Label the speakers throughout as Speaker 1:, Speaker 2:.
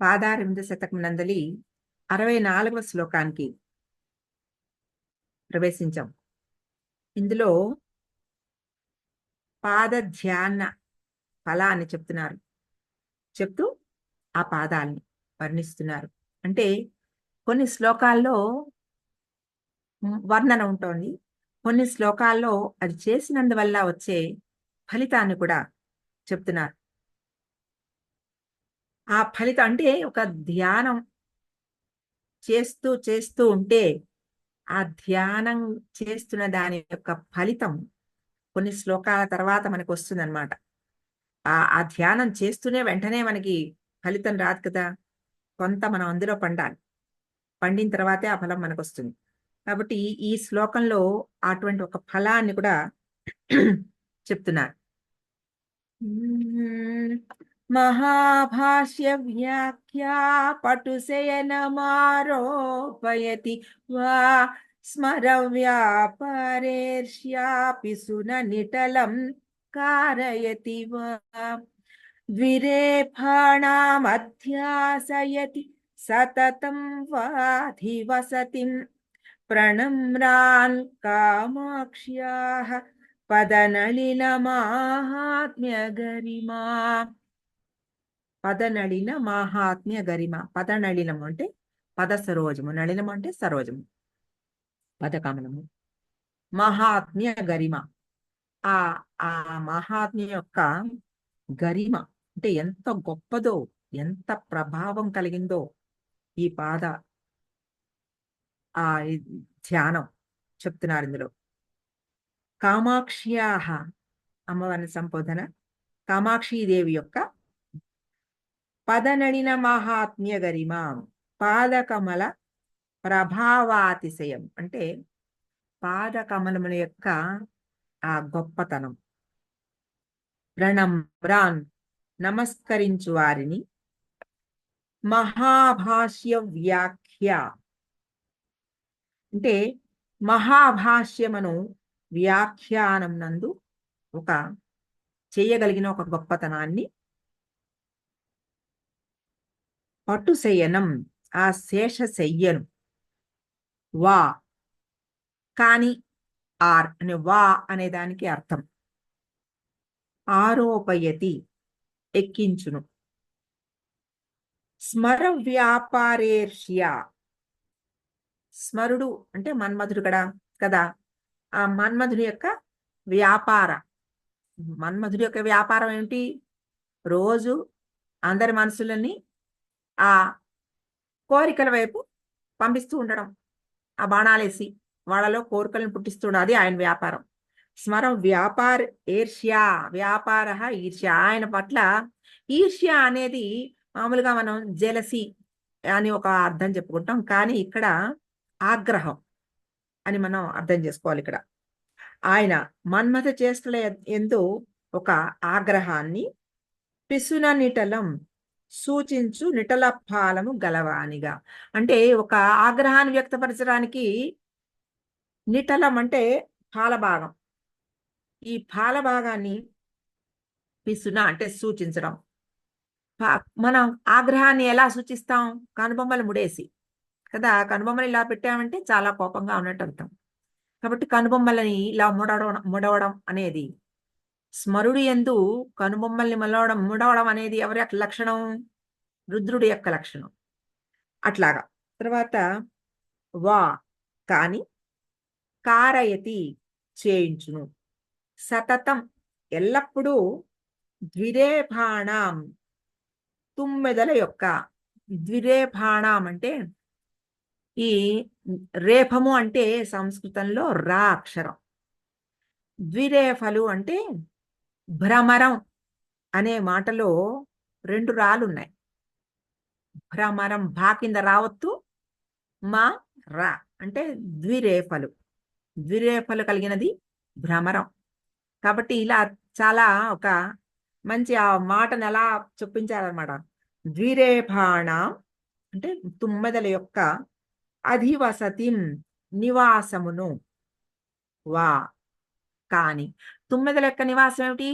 Speaker 1: పాదారవింద శతకం నందలి 64వ శ్లోకానికి ప్రవేశించాం. ఇందులో పాద ధ్యాన ఫలాన్ని చెప్తూ ఆ పాదాలని వర్ణిస్తున్నారు. అంటే కొన్ని శ్లోకాల్లో వర్ణన ఉంటుంది, కొన్ని శ్లోకాల్లో అది చేసినందువల్ల వచ్చే ఫలితాన్ని కూడా చెప్తున్నారు. ఆ ఫలితం అంటే ఒక ధ్యానం చేస్తూ చేస్తూ ఉంటే ఆ ధ్యానం చేస్తున్న దాని యొక్క ఫలితం కొన్ని శ్లోకాల తర్వాత మనకు వస్తుందన్నమాట. ఆ ధ్యానం చేస్తూనే వెంటనే మనకి ఫలితం రాదు కదా, కొంత మనం అందులో పండిన తర్వాతే ఆ ఫలం మనకు వస్తుంది. కాబట్టి ఈ శ్లోకంలో అటువంటి ఒక ఫలాన్ని కూడా చెప్తున్నారు. మహాభాష్య వ్యాఖ్యా పటుశయనమారోపయతి వా స్మరవ్యాపరేష్యాపి సుననిటలం కారయతి వా ద్విరేఫాణామధ్యాసయతి సతతం వాధివసతిం ప్రణమ్రాన్ కామాక్ష్యాః పదనళిన మాహాత్మ్య గరిమా. పదనళిన మాహాత్మ్య గరిమ. పదనళినము అంటే పద సరోజము, నళినము అంటే సరోజము, పదకమలము. మహాత్మ్య గరిమ, ఆ ఆ మహాత్మ్య యొక్క గరిమ అంటే ఎంత గొప్పదో, ఎంత ప్రభావం కలిగిందో ఈ పాద ఆ ధ్యానం చెప్తున్నారు ఇందులో. కామాక్ష్యాహ, అమ్మవారిని సంబోధన, కామాక్షీదేవి యొక్క పదనళిన మహాత్మ్య గరిమ, పాదకమల ప్రభావాతిశయం అంటే పాదకమలముల యొక్క ఆ గొప్పతనం. ప్రణమ్రాన్, నమస్కరించు వారిని. మహాభాష్య వ్యాఖ్య అంటే మహాభాష్యమును వ్యాఖ్యానం నందు ఒక చేయగలిగిన ఒక గొప్పతనాన్ని. పటుశయనం, ఆ శేషశయ్యను. వా కాని, ఆర్ అనే వా అనే దానికి అర్థం ఆరోపయతి, ఎక్కించును. స్మర వ్యాపారేర్ష్య, స్మరుడు అంటే మన్మధుడు కదా. ఆ మన్మధుడి యొక్క మన్మధుడి యొక్క వ్యాపారం ఏమిటి? రోజు అందరి మనసులని ఆ కోరికల వైపు పంపిస్తూ ఉండడం, ఆ బాణాలేసి వాళ్ళలో కోరికలను పుట్టిస్తూ ఉండడం, అది ఆయన వ్యాపారం. స్మరం వ్యాపార ఈర్ష్య, వ్యాపార ఈర్ష్య, ఆయన పట్ల ఈర్ష్య అనేది మామూలుగా మనం జెలసి అని ఒక అర్థం చెప్పుకుంటాం, కానీ ఇక్కడ ఆగ్రహం అని మనం అర్థం చేసుకోవాలి. ఇక్కడ ఆయన మన్మథ చేష్టల ఎందు ఒక ఆగ్రహాన్ని, పిసున నిటలం సూచించు నిటల ఫాలము గలవానిగా. అంటే ఒక ఆగ్రహాన్ని వ్యక్తపరచడానికి నిటలం అంటే ఫాలభాగం, ఈ ఫాలభాగాన్ని పిసున అంటే సూచించడం. మనం ఆగ్రహాన్ని ఎలా సూచిస్తాం? కనుబొమ్మలు ముడేసి కదా. కనుబొమ్మలు ఇలా పెట్టామంటే చాలా కోపంగా ఉన్నట్టు అర్థం. కాబట్టి కనుబొమ్మలని ఇలా ముడవడం అనేది స్మరుడు యందు కనుబొమ్మల్ని ముడవడం అనేది ఎవరి యొక్క లక్షణం? రుద్రుడి యొక్క లక్షణం. అట్లాగా. తర్వాత వా కాని, కారయతి చేయించును, సతతం ఎల్లప్పుడూ, ద్విరేఫాణం తుమ్మెదల యొక్క. ద్విరేఫాణం అంటే ఈ రేఫము అంటే సంస్కృతంలో రా అక్షరం. ద్విరేఫలు అంటే భ్రమరం అనే మాటలో 2 రాలు ఉన్నాయి. భ్రమరం భా కింద రావత్తు, మా రా అంటే ద్విరేఫలు. ద్విరేఫలు కలిగినది భ్రమరం. కాబట్టి ఇలా చాలా ఒక మంచి ఆ మాటను ఎలా చొప్పించారనమాట. ద్విరేఫాణ అంటే తుమ్మెదల యొక్క అధివసతిం నివాసమును. వా కాని, తుమ్మెదల యొక్క నివాసం ఏమిటి?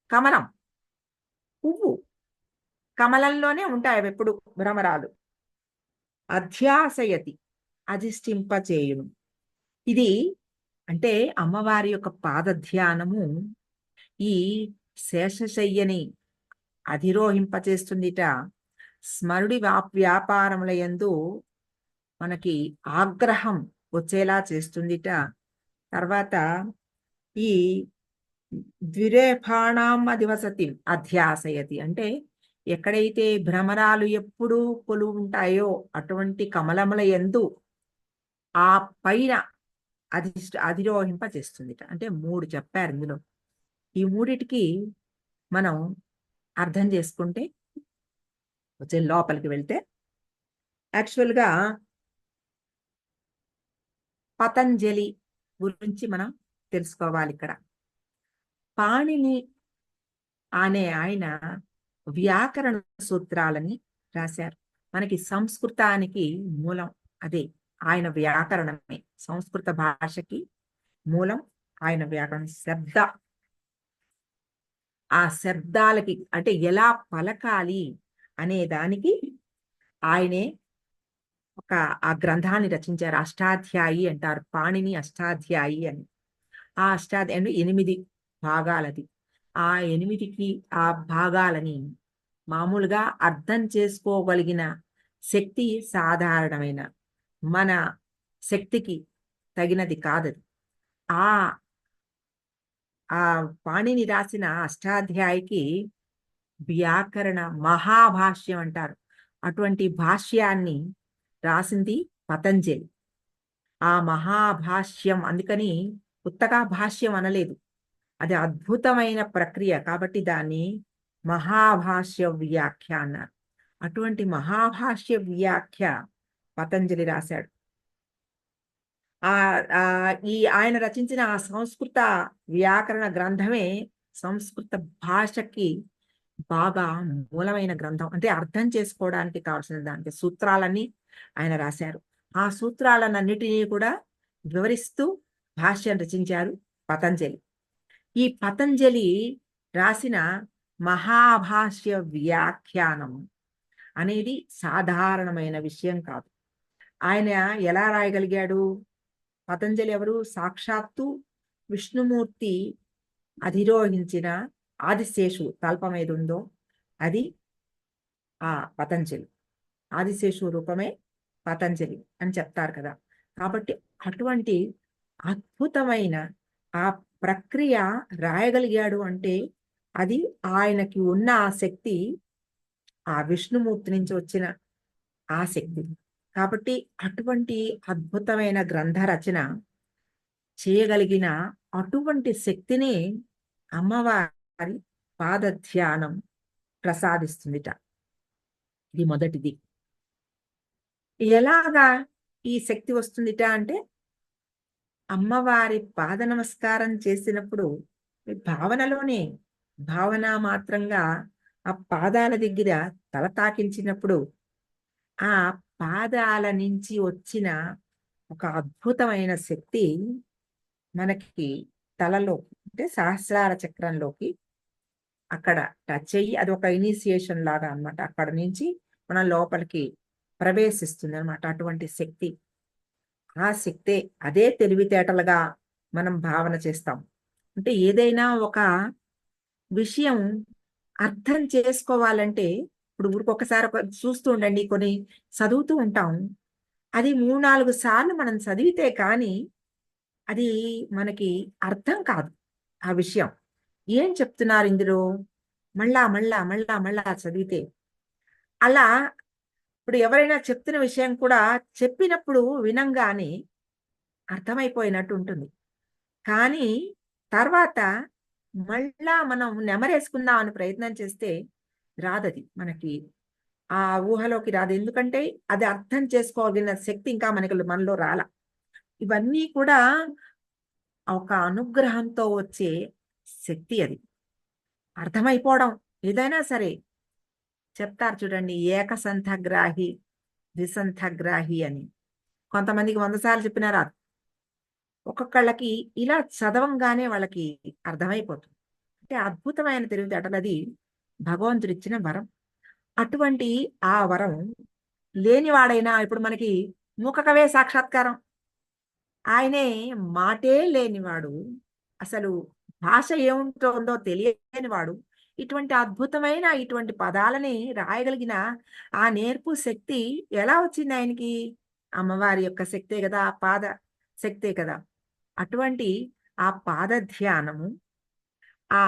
Speaker 1: కమలం, పువ్వు కమలంలోనే ఉంటాయి అవి ఎప్పుడు భ్రమరాలు. అధ్యాసయతి, అధిష్ఠింపచేయును. ఇది అంటే అమ్మవారి యొక్క పాదధ్యానము ఈ శేషశయ్యని అధిరోహింపచేస్తుందిట. స్మరుడి వ్యాపారముల యందు మనకి ఆగ్రహం వచ్చేలా చేస్తుందిట. తర్వాత ఈ ద్విరేఫాణాం అధివసతి అధ్యాసయతి అంటే ఎక్కడైతే భ్రమరాలు ఎప్పుడూ కొలువు ఉంటాయో అటువంటి కమలముల యందు ఆ పైన అధిరోహింప చేస్తుందిట. అంటే 3 చెప్పారు ఇందులో. ఈ మూడిటికి మనం అర్థం చేసుకుంటే కొంచెం లోపలికి వెళ్తే యాక్చువల్గా పతంజలి గురించి మనం తెలుసుకోవాలి ఇక్కడ. పాణిని అనే ఆయన వ్యాకరణ సూత్రాలని రాశారు. మనకి సంస్కృతానికి మూలం అదే, ఆయన వ్యాకరణమే. సంస్కృత భాషకి మూలం ఆయన వ్యాకరణ ఆ శబ్దాలకి అంటే ఎలా పలకాలి అనే దానికి ఆయనే ఆ గ్రంథాన్ని రచించారు. అష్టాధ్యాయి అంటారు, పాణిని అష్టాధ్యాయి అని. ఆ అష్టాధ్యాయులు 8 భాగాలది. ఆ 8కి ఆ భాగాలని మామూలుగా అర్థం చేసుకోగలిగిన శక్తి సాధారణమైన మన శక్తికి తగినది కాదది. ఆ ఆ పాణిని రాసిన అష్టాధ్యాయికి వ్యాకరణ మహాభాష్యం అంటారు. అటువంటి భాష్యాన్ని రాసింది పతంజలి. ఆ మహాభాష్యం అందుకని ఉత్తగా భాష్యం అనలేదు, అది అద్భుతమైన ప్రక్రియ కాబట్టి దాన్ని మహాభాష్య వ్యాఖ్య అన్నారు. అటువంటి మహాభాష్య వ్యాఖ్య పతంజలి రాశాడు. ఆయన రచించిన ఆ సంస్కృత వ్యాకరణ గ్రంథమే సంస్కృత భాషకి బాగా మూలమైన గ్రంథం. అంటే అర్థం చేసుకోవడానికి కావాల్సిన దానికి సూత్రాలన్నీ ఆయన రాశారు. ఆ సూత్రాలన్నిటినీ కూడా వివరిస్తూ భాష్యం రచించారు పతంజలి. ఈ పతంజలి రాసిన మహాభాష్య వ్యాఖ్యానం అనేది సాధారణమైన విషయం కాదు. ఆయన ఎలా రాయగలిగాడు? పతంజలి ఎవరు? సాక్షాత్తు విష్ణుమూర్తి అధిరోహించిన ఆదిశేషువు తల్పం ఏది ఉందో అది ఆ పతంజలి. ఆదిశేషువు రూపమే పతంజలి అని చెప్తారు కదా. కాబట్టి అటువంటి అద్భుతమైన ఆ ప్రక్రియ రాయగలిగాడు అంటే అది ఆయనకి ఉన్న ఆ శక్తి, ఆ విష్ణుమూర్తి నుంచి వచ్చిన ఆ శక్తి. కాబట్టి అటువంటి అద్భుతమైన గ్రంథ రచన చేయగలిగిన అటువంటి శక్తిని అమ్మవారి పాదధ్యానం ప్రసాదిస్తుందిట. ఇది మొదటిది. ఎలాగా ఈ శక్తి వస్తుందిట అంటే అమ్మవారి పాద నమస్కారం చేసినప్పుడు భావనలోనే, భావన మాత్రంగా ఆ పాదాల దగ్గర తల తాకించినప్పుడు ఆ పాదాల నుంచి వచ్చిన ఒక అద్భుతమైన శక్తి మనకి తలలో అంటే సహస్రార చక్రంలోకి అక్కడ టచ్ అయ్యి అది ఒక ఇనిషియేషన్ లాగా అన్నమాట. అక్కడ నుంచి మన లోపలికి ప్రవేశిస్తుంది అనమాట అటువంటి శక్తి. ఆ శక్తే, అదే తెలివితేటలుగా మనం భావన చేస్తాం. అంటే ఏదైనా ఒక విషయం అర్థం చేసుకోవాలంటే ఇప్పుడు ఊరికొకసారి చూస్తూ ఉండండి, కొన్ని చదువుతూ ఉంటాం, అది 3-4 సార్లు మనం చదివితే కానీ అది మనకి అర్థం కాదు. ఆ విషయం ఏం చెప్తున్నారు ఇందులో మళ్ళా మళ్ళా మళ్ళా మళ్ళా చదివితే అలా. ఇప్పుడు ఎవరైనా చెప్తున్న విషయం కూడా చెప్పినప్పుడు వినంగానే అర్థమైపోయినట్టు ఉంటుంది. కానీ తర్వాత మళ్ళా మనం నెమరేసుకుందాం అని ప్రయత్నం చేస్తే రాదది మనకి, ఆ ఊహలోకి రాదు. ఎందుకంటే అది అర్థం చేసుకోగలిగిన శక్తి ఇంకా మనలో రాల. ఇవన్నీ కూడా ఒక అనుగ్రహంతో వచ్చే శక్తి. అది అర్థమైపోవడం ఏదైనా సరే చెప్తారు చూడండి, ఏకసంథగ్రాహి ద్విసంథగ్రాహి అని. కొంతమందికి 100 సార్లు చెప్పినా రాదు. ఒక్కొక్కళ్ళకి ఇలా చదవంగానే వాళ్ళకి అర్థమైపోతుంది. అంటే అద్భుతమైన తెలివితేటలు, అది భగవంతుడిచ్చిన వరం. అటువంటి ఆ వరం లేనివాడైనా ఇప్పుడు మనకి మూకకవే సాక్షాత్కారం, ఆయనే మాటే లేనివాడు, అసలు భాష ఏముంటుందో తెలియనివాడు, ఇటువంటి అద్భుతమైన ఇటువంటి పదాలని రాయగలిగిన ఆ నేర్పు శక్తి ఎలా వచ్చింది ఆయనకి? అమ్మవారి యొక్క శక్తే కదా, ఆ పాద శక్తే కదా. అటువంటి ఆ పాద ధ్యానము, ఆ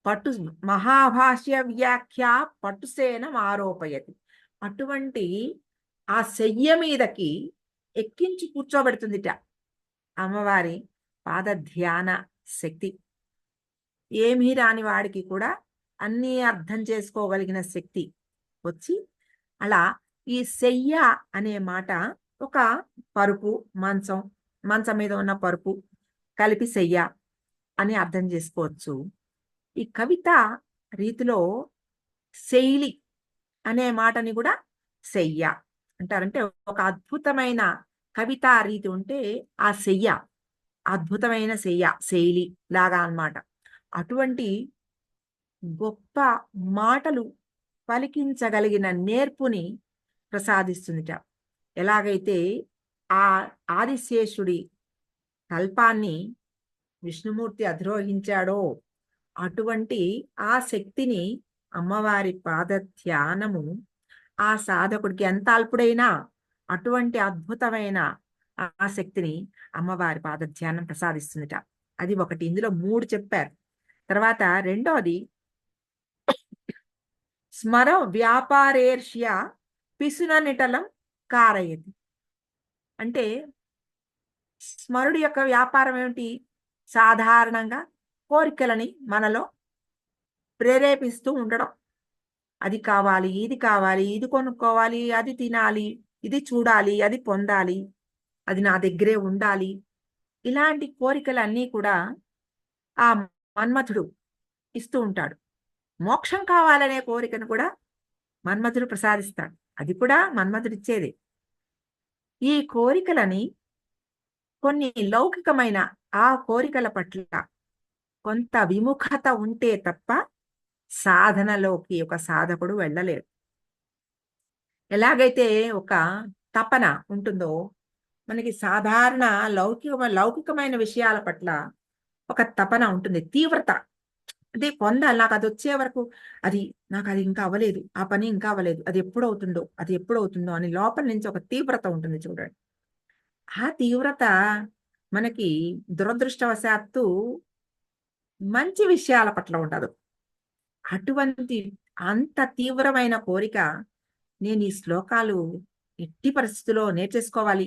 Speaker 1: పట్టు మహాభాష్య వ్యాఖ్య పట్టుసేనం ఆరోపయతి, అటువంటి ఆ శయ్య మీదకి ఎక్కించి కూర్చోబెడుతుందిట అమ్మవారి పాద ధ్యాన శక్తి. ఏమీ రాని వాడికి కూడా అన్నీ అర్థం చేసుకోగలిగిన శక్తి వచ్చి, అలా ఈ శయ్య అనే మాట ఒక పరుపు, మంచం, మంచం మీద ఉన్న పరుపు కలిపి శయ్య అని అర్థం చేసుకోవచ్చు. ఈ కవిత రీతిలో శైలి అనే మాటని కూడా శయ్య అంటారంటే, ఒక అద్భుతమైన కవితా రీతి ఉంటే ఆ శయ్య అద్భుతమైన శయ్య, శైలి లాగా అన్నమాట. అటువంటి గొప్ప మాటలు పలికించగలిగిన నేర్పుని ప్రసాదిస్తుందిట. ఎలాగైతే ఆ ఆదిశేషుడి కల్పాన్ని విష్ణుమూర్తి అధిరోహించాడో, అటువంటి ఆ శక్తిని అమ్మవారి పాద ధ్యానము ఆ సాధకుడికి ఎంత అల్పుడైనా అటువంటి అద్భుతమైన ఆ శక్తిని అమ్మవారి పాద ధ్యానం ప్రసాదిస్తుందిట. అది ఒకటి. ఇందులో 3 చెప్పారు. తర్వాత రెండోది, స్మర వ్యాపారేర్ష్య పిసున నిటలం కారయతి. అంటే స్మరుడి యొక్క వ్యాపారం ఏమిటి? సాధారణంగా కోరికలని మనలో ప్రేరేపిస్తూ ఉండడం. అది కావాలి, ఇది కావాలి, ఇది కొనుక్కోవాలి, అది తినాలి, ఇది చూడాలి, అది పొందాలి, అది నా దగ్గరే ఉండాలి. ఇలాంటి కోరికలన్నీ కూడా ఆ మన్మథుడు ఇస్తూ ఉంటాడు. మోక్షం కావాలనే కోరికను కూడా మన్మథుడు ప్రసాదిస్తాడు. అది కూడా మన్మథుడిచ్చేదే. ఈ కోరికలని కొన్ని లౌకికమైన ఆ కోరికల పట్ల కొంత విముఖత ఉంటే తప్ప సాధనలోకి ఒక సాధకుడు వెళ్ళలేడు. ఎలాగైతే ఒక తపన ఉంటుందో, మనకి సాధారణ లౌకికమైన విషయాల పట్ల ఒక తపన ఉంటుంది, తీవ్రత. అదే పొందాలి, నాకు అది వచ్చే వరకు, అది నాకు అది ఇంకా అవ్వలేదు, ఆ పని ఇంకా అవ్వలేదు, అది ఎప్పుడవుతుందో, అది ఎప్పుడవుతుందో అని లోపల నుంచి ఒక తీవ్రత ఉంటుంది చూడండి. ఆ తీవ్రత మనకి దురదృష్టవశాత్తు మంచి విషయాల పట్ల ఉండదు. అటువంటి అంత తీవ్రమైన కోరిక, నేను ఈ శ్లోకాలు ఎట్టి పరిస్థితుల్లో నేర్చేసుకోవాలి,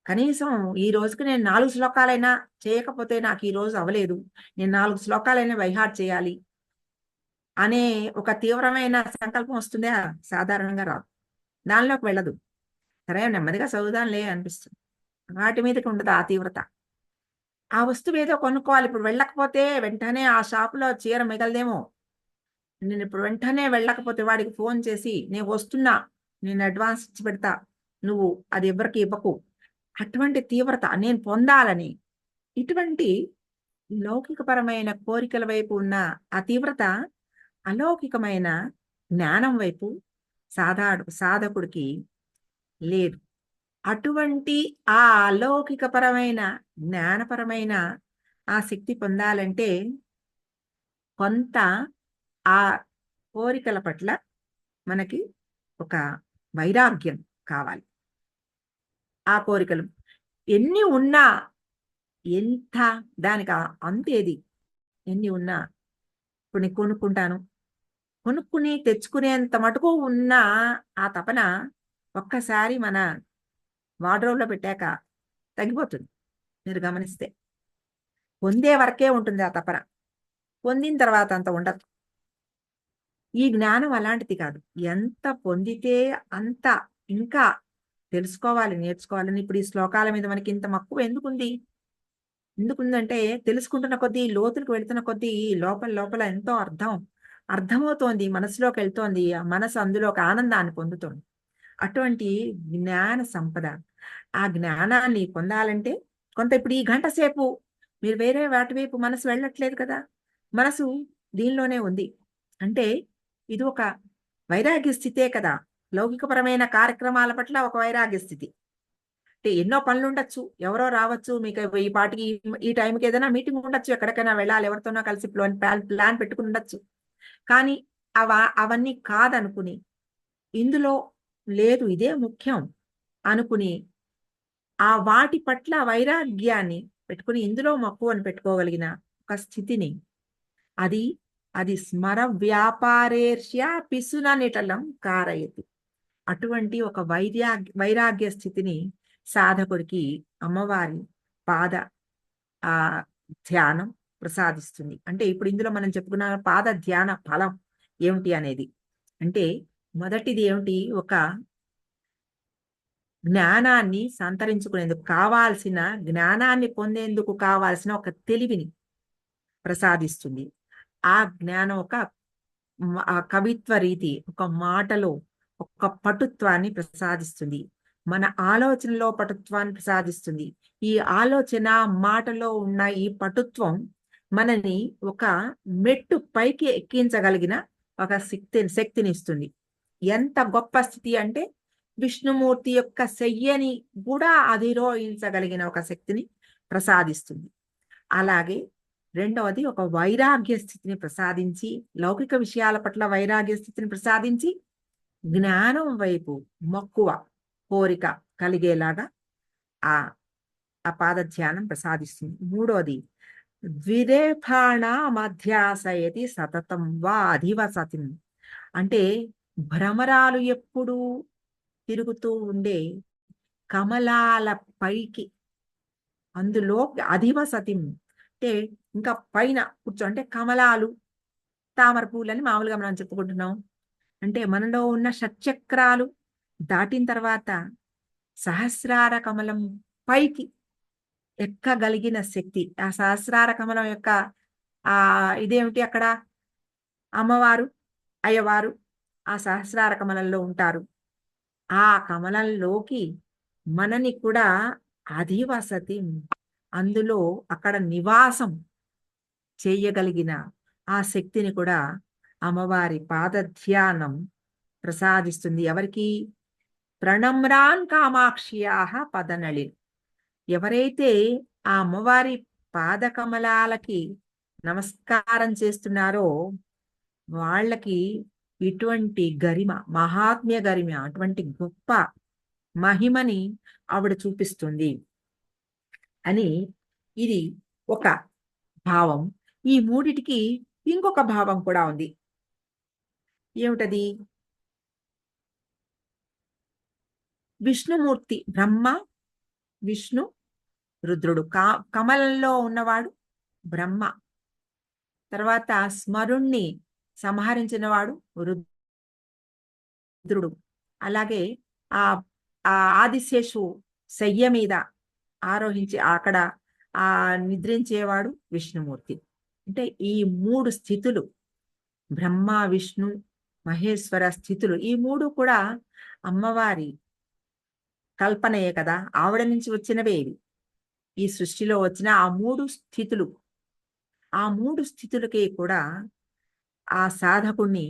Speaker 1: కనీసం ఈ రోజుకి నేను 4 శ్లోకాలైనా చేయకపోతే నాకు ఈ రోజు అవ్వలేదు, నేను 4 శ్లోకాలైనా బైహార్ట్ చేయాలి అనే ఒక తీవ్రమైన సంకల్పం వస్తుందే, సాధారణంగా రాదు, దానిలోకి వెళ్ళదు. సరే నెమ్మదిగా చదువుదాంలే అనిపిస్తుంది. వాటి మీదకి ఉండదు ఆ తీవ్రత. ఆ వస్తువు ఏదో కొనుక్కోవాలి, ఇప్పుడు వెళ్ళకపోతే వెంటనే ఆ షాపులో చీర మిగలదేమో, నేను ఇప్పుడు వెంటనే వెళ్ళకపోతే వాడికి ఫోన్ చేసి, నేను వస్తున్నా, నేను అడ్వాన్స్ ఇచ్చి పెడతా, నువ్వు అది ఎవరికి ఇవ్వకు, అటువంటి తీవ్రత నేను పొందాలని. ఇటువంటి లౌకికపరమైన కోరికల వైపు ఉన్న ఆ తీవ్రత అలౌకికమైన జ్ఞానం వైపు సాధకుడికి లేదు. అటువంటి ఆ అలౌకికపరమైన జ్ఞానపరమైన ఆ శక్తి పొందాలంటే కొంత ఆ కోరికల పట్ల మనకి ఒక వైరాగ్యం కావాలి. ఆ కోరికలు ఎన్ని ఉన్నా, ఎంత దానికి అంతేది, ఎన్ని ఉన్నా, ఇప్పుడు నేను కొనుక్కుంటాను, కొనుక్కుని తెచ్చుకునేంత మటుకు ఉన్న ఆ తపన ఒక్కసారి మన వార్డ్రోబ్లో పెట్టాక తగ్గిపోతుంది. మీరు గమనిస్తే పొందే వరకే ఉంటుంది ఆ తపన, పొందిన తర్వాత అంత ఉండదు. ఈ జ్ఞానం అలాంటిది కాదు. ఎంత పొందితే అంత ఇంకా తెలుసుకోవాలి, నేర్చుకోవాలని. ఇప్పుడు ఈ శ్లోకాల మీద మనకి ఇంత మక్కువ ఎందుకుంది? ఎందుకుందంటే తెలుసుకుంటున్న కొద్దీ, లోతులకు వెళ్తున్న కొద్దీ లోపల లోపల ఎంతో అర్థమవుతోంది, మనసులోకి వెళ్తోంది, ఆ మనసు అందులో ఒక ఆనందాన్ని పొందుతోంది. అటువంటి జ్ఞాన సంపద, ఆ జ్ఞానాన్ని పొందాలంటే కొంత ఇప్పుడు ఈ గంట సేపు మీరు వేరే వాటి వైపు మనసు వెళ్ళట్లేదు కదా, మనసు దీనిలోనే ఉంది. అంటే ఇది ఒక వైరాగ్య స్థితే కదా. లౌకికపరమైన కార్యక్రమాల పట్ల ఒక వైరాగ్య స్థితి. అంటే ఎన్నో పనులు ఉండొచ్చు, ఎవరో రావచ్చు, మీకు ఈ పాటికి ఈ టైంకి ఏదైనా మీటింగ్ ఉండొచ్చు, ఎక్కడికైనా వెళ్ళాలి, ఎవరితోనో కలిసి ప్లాన్ పెట్టుకుని ఉండొచ్చు. కానీ అవన్నీ కాదనుకుని, ఇందులో లేదు ఇదే ముఖ్యం అనుకుని, ఆ వాటి పట్ల వైరాగ్యాన్ని పెట్టుకుని ఇందులో మక్కువని పెట్టుకోగలిగిన ఒక స్థితిని, అది అది స్మర వ్యాపారేర్ష్య పిసున నిటలం కారయతి. అటువంటి ఒక వైరాగ్య స్థితిని సాధకుడికి అమ్మవారి పాద ఆ ధ్యానం ప్రసాదిస్తుంది. అంటే ఇప్పుడు ఇందులో మనం చెప్పుకున్న పాద ధ్యాన ఫలం ఏమిటి అనేది, అంటే మొదటిది ఏమిటి, ఒక జ్ఞానాన్ని సంతరించుకునేందుకు కావాల్సిన, జ్ఞానాన్ని పొందేందుకు కావాల్సిన ఒక తెలివిని ప్రసాదిస్తుంది. ఆ జ్ఞానం ఒక ఆ కవిత్వ రీతి, ఒక మాటలో ఒక పటుత్వాన్ని ప్రసాదిస్తుంది. మన ఆలోచనలో పటుత్వాన్ని ప్రసాదిస్తుంది. ఈ ఆలోచన మాటలో ఉన్న ఈ పటుత్వం మనని ఒక మెట్టు పైకి ఎక్కించగలిగిన ఒక శక్తిని ఇస్తుంది. ఎంత గొప్ప స్థితి అంటే విష్ణుమూర్తి యొక్క శయ్యని కూడా అధిరోహించగలిగిన ఒక శక్తిని ప్రసాదిస్తుంది. అలాగే రెండవది ఒక వైరాగ్య స్థితిని ప్రసాదించి, లౌకిక విషయాల పట్ల వైరాగ్య స్థితిని ప్రసాదించి, జ్ఞానం వైపు మక్కువ, కోరిక కలిగేలాగా ఆ ఆ పాద ధ్యానం ప్రసాదిస్తుంది. మూడోది ద్విరేఫాణ మధ్యాసయతి సతతం వా అధివసతి. అంటే భ్రమరాలు ఎప్పుడూ తిరుగుతూ ఉండే కమలాల పైకి, అందులో అధివసతి అంటే ఇంకా పైన కూర్చో, అంటే కమలాలు, తామర పూలని మామూలుగా మనం చెప్పుకుంటున్నాం. అంటే మనలో ఉన్న షట్చక్రాలు దాటిన తర్వాత సహస్రార కమలం పైకి ఎక్కగలిగిన శక్తి. ఆ సహస్రార కమలం యొక్క ఆ ఇదేమిటి, అక్కడ అమ్మవారు, అయ్యవారు ఆ సహస్రార కమలంలో ఉంటారు. ఆ కమలంలోకి మనని కూడా అధివసతి, అందులో అక్కడ నివాసం చేయగలిగిన ఆ శక్తిని కూడా అమ్మవారి పాద ధ్యానం ప్రసాదిస్తుంది. ఎవరికి? ప్రణమ్రాన్ కామాక్ష్యాహ పదనళి. ఎవరైతే ఆ అమ్మవారి పాదకమలాలకి నమస్కారం చేస్తున్నారో వాళ్ళకి ఇటువంటి గరిమ, మహాత్మ్య గరిమ, అటువంటి గొప్ప మహిమని ఆవిడ చూపిస్తుంది అని, ఇది ఒక భావం. ఈ మూడిటికి ఇంకొక భావం కూడా ఉంది. ఏమిటది? విష్ణుమూర్తి, బ్రహ్మ, విష్ణు, రుద్రుడు. కమలంలో ఉన్నవాడు బ్రహ్మ. తర్వాత స్మరుణ్ణి సంహరించినవాడు రుద్రుడు. అలాగే ఆ ఆ ఆదిశేషు శయ్య మీద ఆరోహించి అక్కడ ఆ నిద్రించేవాడు విష్ణుమూర్తి. అంటే ఈ మూడు స్థితులు, బ్రహ్మ, విష్ణు, మహేశ్వర స్థితులు, ఈ మూడు కూడా అమ్మవారి కల్పనయే కదా, ఆవిడ నుంచి వచ్చినవే ఇవి. ఈ సృష్టిలో వచ్చిన ఆ మూడు స్థితులు, ఆ మూడు స్థితులకి కూడా ఆ సాధకుణ్ణి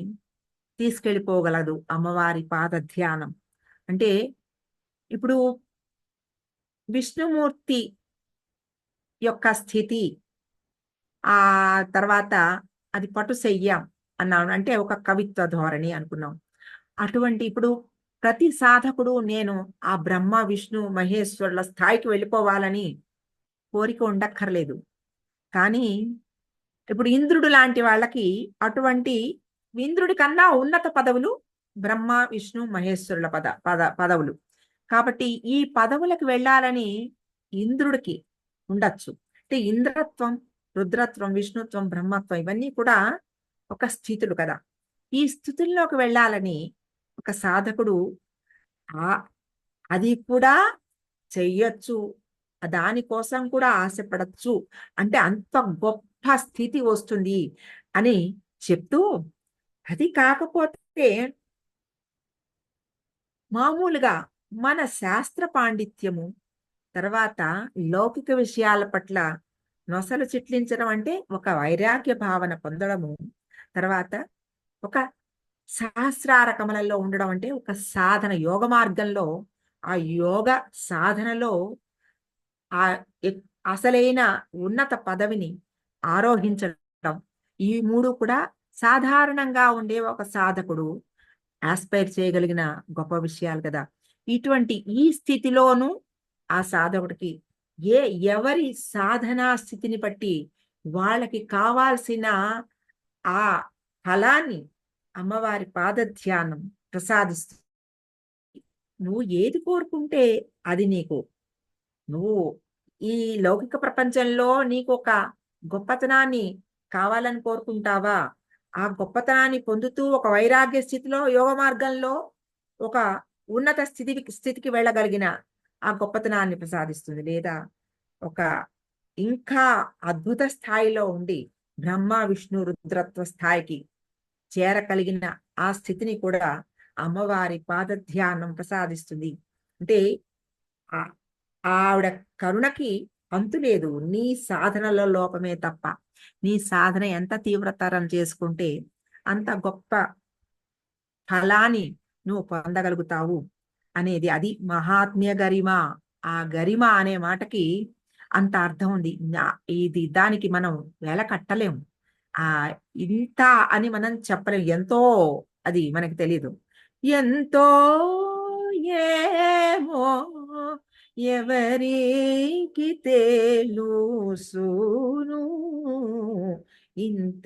Speaker 1: తీసుకెళ్ళిపోగలదు అమ్మవారి పాద ధ్యానం. అంటే ఇప్పుడు విష్ణుమూర్తి యొక్క స్థితి, ఆ తర్వాత అది పటుశయ్యం అన్నాను, అంటే ఒక కవిత్వ ధోరణి అనుకున్నాం. అటువంటి ఇప్పుడు ప్రతి సాధకుడు నేను ఆ బ్రహ్మ, విష్ణు, మహేశ్వరుల స్థాయికి వెళ్ళిపోవాలని కోరిక ఉండక్కర్లేదు. కానీ ఇప్పుడు ఇంద్రుడు లాంటి వాళ్ళకి అటువంటి ఇంద్రుడి కన్నా ఉన్నత పదవులు బ్రహ్మ, విష్ణు, మహేశ్వరుల పదవులు. కాబట్టి ఈ పదవులకు వెళ్ళాలని ఇంద్రుడికి ఉండొచ్చు. అంటే ఇంద్రత్వం, రుద్రత్వం, విష్ణుత్వం, బ్రహ్మత్వం ఇవన్నీ కూడా ఒక స్థితులు కదా. ఈ స్థితుల్లోకి వెళ్ళాలని ఒక సాధకుడు ఆ అది కూడా చెయ్యొచ్చు, దానికోసం కూడా ఆశపడచ్చు. అంటే అంత గొప్ప స్థితి వస్తుంది అని చెప్తూ, అది కాకపోతే మామూలుగా మన శాస్త్ర పాండిత్యము, తర్వాత లౌకిక విషయాల పట్ల నొసలు చిట్లించడం అంటే ఒక వైరాగ్య భావన పొందడము, తర్వాత ఒక సహస్రార కమలంలో ఉండడం అంటే ఒక సాధన, యోగ మార్గంలో, ఆ యోగ సాధనలో ఆ ఎక్- అసలైన ఉన్నత పదవిని ఆరోహించడం, ఈ మూడు కూడా సాధారణంగా ఉండే ఒక సాధకుడు ఆస్పైర్ చేయగలిగిన గొప్ప విషయాలు కదా. ఇటువంటి ఈ స్థితిలోనూ ఆ సాధకుడికి ఏ ఎవరి సాధనా స్థితిని బట్టి వాళ్ళకి కావాల్సిన ఆ ఫలాన్ని అమ్మవారి పాదధ్యానం ప్రసాదిస్తుంది. నువ్వు ఏది కోరుకుంటే అది నీకు, నువ్వు ఈ లౌకిక ప్రపంచంలో నీకు ఒక గొప్పతనాన్ని కావాలని కోరుకుంటావా, ఆ గొప్పతనాన్ని పొందుతూ ఒక వైరాగ్య స్థితిలో యోగ మార్గంలో ఒక ఉన్నత స్థితికి వెళ్ళగలిగిన ఆ గొప్పతనాన్ని ప్రసాదిస్తుంది. లేదా ఒక ఇంకా అద్భుత స్థాయిలో ఉండి బ్రహ్మ విష్ణు రుద్రత్వ స్థాయికి చేరగలిగిన ఆ స్థితిని కూడా అమ్మవారి పాదధ్యానం ప్రసాదిస్తుంది. అంటే ఆ- ఆవిడ కరుణకి అంతు లేదు. నీ సాధనలో లోపమే తప్ప, నీ సాధన ఎంత తీవ్రతరం చేసుకుంటే అంత గొప్ప ఫలాన్ని నువ్వు పొందగలుగుతావు అనేది, అది మహాత్మ్య గరిమ. ఆ గరిమ అనే మాటకి అంత అర్థం ఉంది. ఇది దానికి మనం వెల కట్టలేము. ఆ ఇంత అని మనం చెప్పలేం. ఎంతో, అది మనకి తెలియదు. ఎంతో ఏమో ఎవరికి తెలుసును ఇంత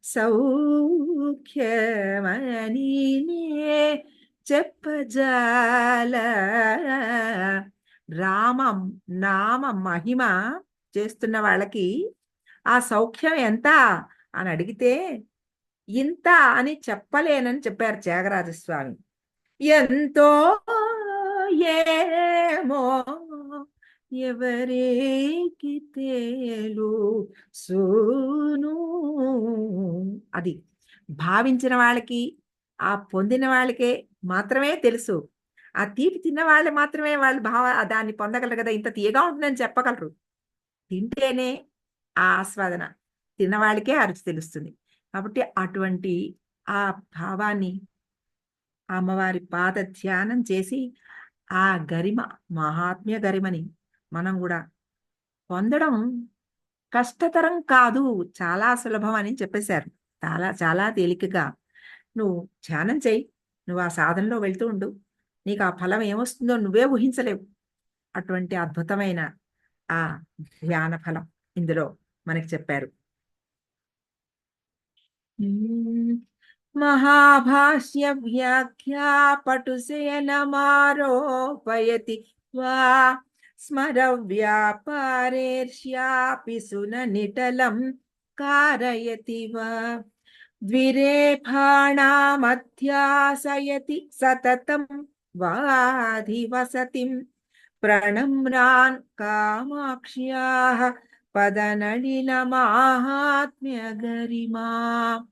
Speaker 1: సౌఖ్యమని చెప్పజాల. రామం నామ మహిమ చేస్తున్న వాళ్ళకి ఆ సౌఖ్యం ఎంత అని అడిగితే ఇంత అని చెప్పలేనని చెప్పారు త్యాగరాజస్వామి. ఎంతో ఏమో ఎవరికి తెలుసును, అది భావించిన వాళ్ళకి, ఆ పొందిన వాళ్ళకే మాత్రమే తెలుసు. ఆ తీపి తిన్న వాళ్ళు మాత్రమే వాళ్ళు దాన్ని పొందగలరు కదా. ఇంత తీయగా ఉంటుందని చెప్పగలరు. తింటేనే ఆ ఆస్వాదన, తిన్నవాళ్ళకే ఆ రుచి తెలుస్తుంది. కాబట్టి అటువంటి ఆ భావాన్ని అమ్మవారి పాద ధ్యానం చేసి ఆ గరిమ, మహాత్మ్య గరిమని మనం కూడా పొందడం కష్టతరం కాదు, చాలా సులభం అని చెప్పేశారు. చాలా చాలా తేలికగా నువ్వు ధ్యానం చెయ్యి, నువ్వు ఆ సాధనలో వెళ్తూ ఉండు, నీకు ఆ ఫలం ఏమొస్తుందో నువ్వే ఊహించలేవు. అటువంటి అద్భుతమైన ఆ ధ్యాన ఫలం ఇందులో మనకి చెప్పారు. మహాభాష్య వ్యాఖ్యా పటుశయనమారోపయతి వా స్మర వ్యాపారేర్ష్యాపి సుననిటలం కారయతి వా ద్విరేఫాణామధ్యాసయతి సతతం వాధివసతిం ప్రణమ్రాన్ కామాక్ష్యాః పదనళిన మాహాత్మ్య గరిమా.